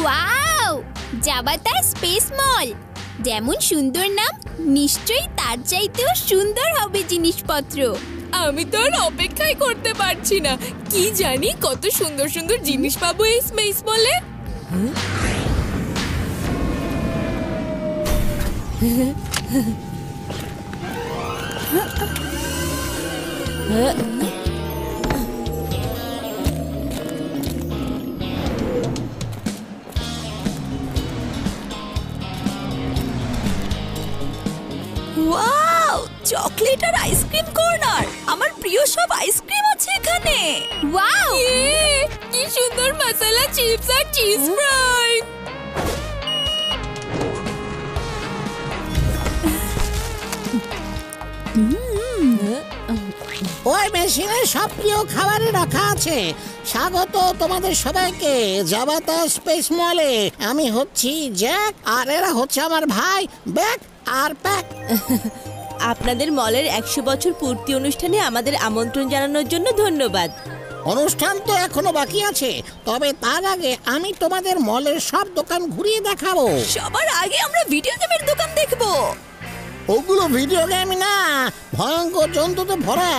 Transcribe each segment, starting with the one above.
Wow, জাবাতা space মল। যেমন সুন্দর নাম, নিশ্চয়ই তার চাইতেও সুন্দর হবে জিনিসপত্র। আমি তো আর অপেক্ষাই করতে পারছি না। কি জানি কত সুন্দর সুন্দর জিনিস পাবো এই স্পেস মলে। ওয়াও, চকলেট আর আইসক্রিম কর্নার। আমার প্রিয় সব আইসক্রিম আছে এখানে। ওয়াও, কি সুন্দর মশলা চিপস আর চিজ ফ্রাই। ওই মেশিনে সব প্রিয় খাবারে রাখা আছে। স্বাগত তোমাদের সবাইকে জাবাতা স্পেস মলে। আমি হচ্ছি জ্যাক, আর এরা হচ্ছে আমার ভাই ব্যাক আর প্যাক। আপনাদের মলের 100 বছর পূর্তি অনুষ্ঠানে আমাদের আমন্ত্রণ জানানোর জন্য ধন্যবাদ। অনুষ্ঠান তো এখনো বাকি আছে, তবে তার আগে আমি তোমাদের মলের সব দোকান ঘুরিয়ে দেখাবো। সবার আগে আমরা ভিডিও গেমের দোকান দেখবো। ওগুলো ভিডিও গেম না, ভয়ঙ্কর জন্তুতে ভরা।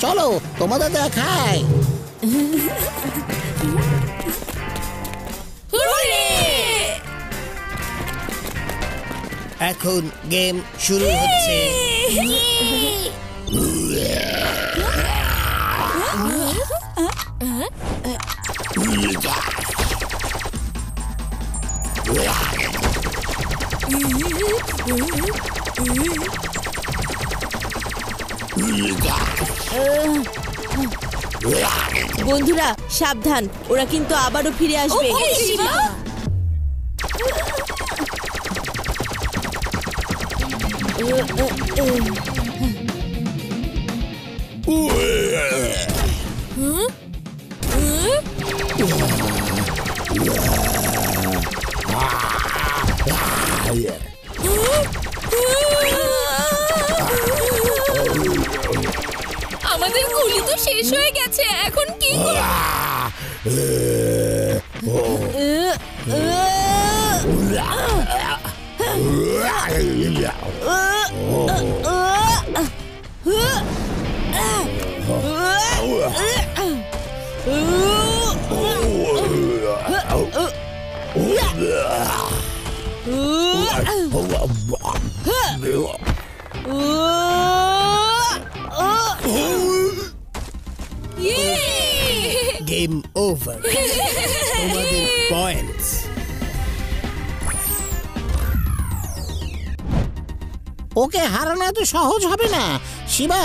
চলো তোমাদের দেখাই। এখন গেম শুরু হচ্ছে। বন্ধুরা সাবধান, ওরা কিন্তু আবারও ফিরে আসবে। আমাদের গুলি তো শেষ হয়ে গেছে, এখন কি করব? Game over. তোমাদের পয়েন্টস। ওকে হারানো এত সহজ হবে না শিবা।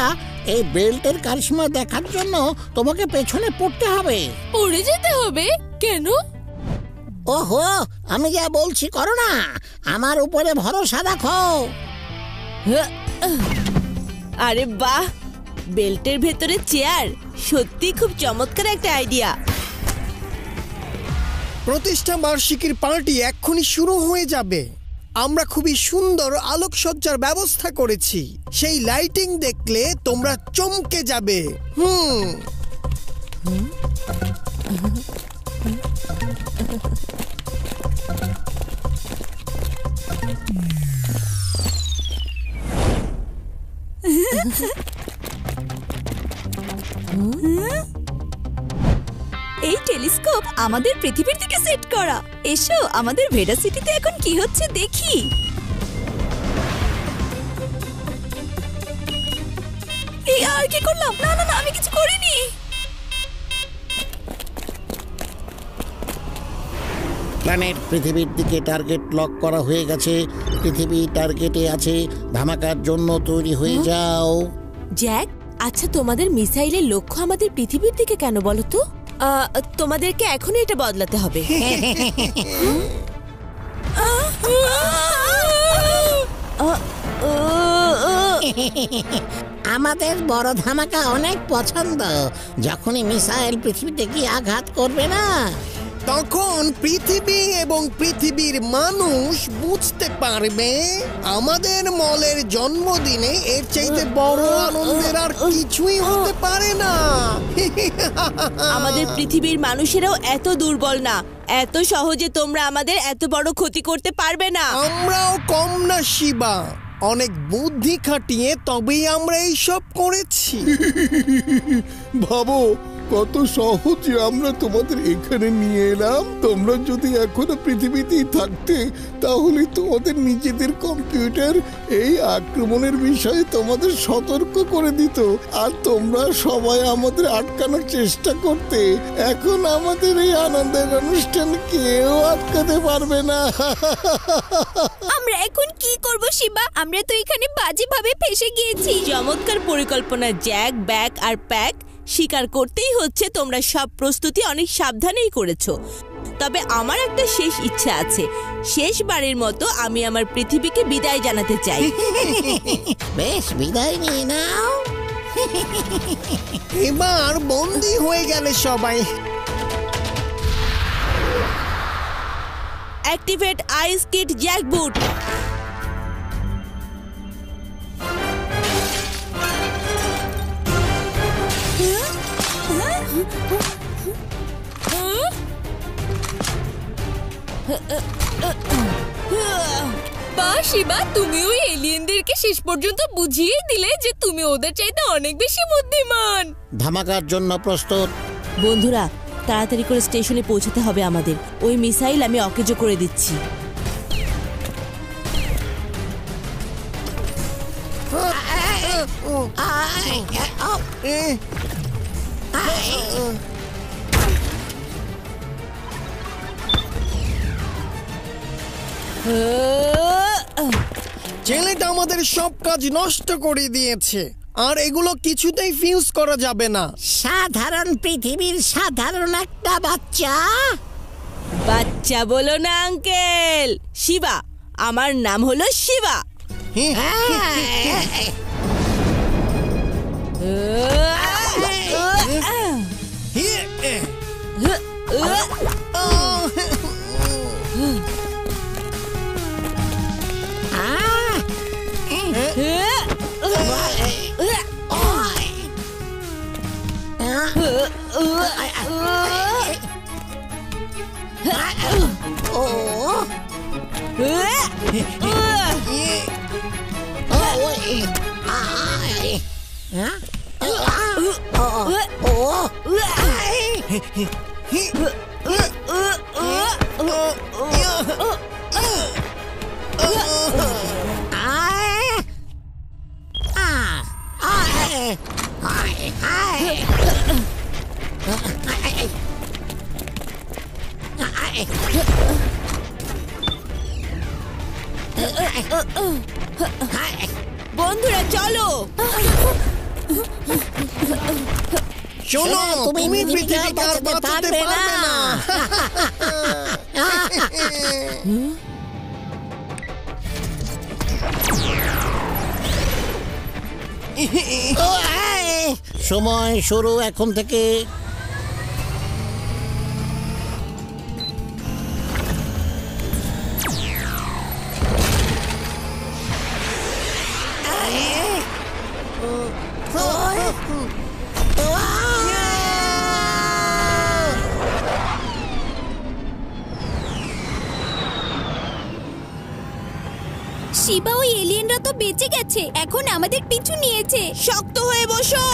এই বেল্টের কারিশমা দেখার জন্য তোমাকে পেছনে পড়তে হবে। পড়ে যেতে হবে কেন? ওহো, আমি যা বলছি করো না, আমার উপরে ভরসা রাখো। আরে বাহ, বেল্টের ভেতরে চেয়ার, সত্যি খুব চমৎকার একটা আইডিয়া। প্রতিষ্ঠা বার্ষিকীর পার্টি এক্ষুনি শুরু হয়ে যাবে। আমরা খুবই সুন্দর আলোকসজ্জার ব্যবস্থা করেছি। সেই লাইটিং দেখলে তোমরা চমকে যাবে। এই টেলিস্কোপ আমাদের পৃথিবীর দিকে সেট করা। এসো আমাদের ভেডা সিটিতে এখন কি হচ্ছে দেখি। এই আর কি করলাম? না না না, আমি কিছু করিনি। প্ল্যানেট পৃথিবীর দিকে টার্গেট লক করা হয়ে গেছে। পৃথিবী টার্গেটে আছে, ধামাকার জন্য তৈরি হয়ে যাও। জ্যাক, আচ্ছা তোমাদের মিসাইলের লক্ষ্য আমাদের পৃথিবীর দিকে কেন বলো তো? তোমাদেরকে এখনই এটা বদলাতে হবে। আমাদের বড় ধামাকা অনেক পছন্দ। যখনই মিসাইল পৃথিবীতে গিয়ে আঘাত করবে না, তখন পৃথিবী এবং পৃথিবীর মানুষ বুঝতে পারবে আমাদের মলের জন্মদিনে এর চাইতে বড় আনন্দের আর কিছুই হতে পারে না। আমাদের পৃথিবীর মানুষেরাও এত দুর্বল না, এত সহজে তোমরা আমাদের এত বড় ক্ষতি করতে পারবে না। আমরাও কম না শিবা, অনেক বুদ্ধি খাটিয়ে তবেই আমরা এইসব করেছি। ভাবো কত সহজে আমরা তোমাদের এখানে নিয়ে এলাম। তোমরা যদি এখনো পৃথিবীতেই থাকতে তাহলে তোমাদের নিজেদের কম্পিউটার এই আক্রমণের বিষয়ে তোমাদের সতর্ক করে দিত, আর তোমরা সবাই আমাদের আটকানোর চেষ্টা করতে। এখন আমাদের এই আনন্দের অনুষ্ঠান কেউ আটকাতে পারবে না। আমরা এখন কি করব শিবা? আমরা তো এখানে বাজেভাবে ফেসে গিয়েছি। চমৎকার পরিকল্পনা জ্যাক, ব্যাক আর প্যাক। স্বীকার করতেই হচ্ছে তোমরা সব প্রস্তুতি অনেক সাবধানেই করেছো। তবে আমার একটা শেষ ইচ্ছা আছে। শেষবারের মতো আমি আমার পৃথিবীকে বিদায় জানাতে চাই। বেশ, বিদায় নিয়ে নাও। এবার বন্দী হয়ে গেলে সবাই। অ্যাক্টিভেট আইস কিট জ্যাক বুট। বাহ শিবা, তুমি ওই এলিয়েনদেরকে শেষ পর্যন্ত বুঝিয়ে দিলে যে তুমি ওদের চাইতে অনেক বেশি বুদ্ধিমান। ধামাকার জন্য প্রস্তুত। বন্ধুরা, তাড়াতাড়ি করে স্টেশনে পৌঁছতে হবে আমাদের। ওই মিসাইল আমি অকেজো করে দিচ্ছি। ছেলেটা আমাদের সব কাজ নষ্ট করে দিয়েছে, আর এগুলো কিছুতেই ফিউজ করা যাবে না। সাধারণ পৃথিবীর সাধারণ একটা বাচ্চা। বাচ্চা বলো না আঙ্কেল। শিবা, আমার নাম হলো শিবা। বন্ধুরা চলো। শোনো, তুমি তুমি পৃথিবীকে পৃথিবীকে আর বাঁচাতে বাঁচাতে পারবে পারবে না। সময় শুরু এখন থেকে। শিবা, ওই এলিয়েনরা তো বেঁচে গেছে, এখন আমাদের পিছু নিয়েছে। শক্ত হয়ে বসো।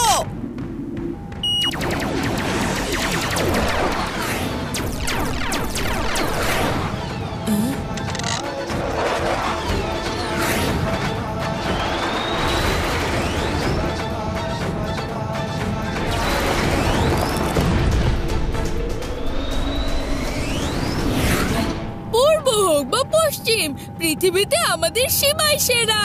পূর্ব হোক বা পশ্চিম, পৃথিবীতে আমাদের সীমাই সেরা।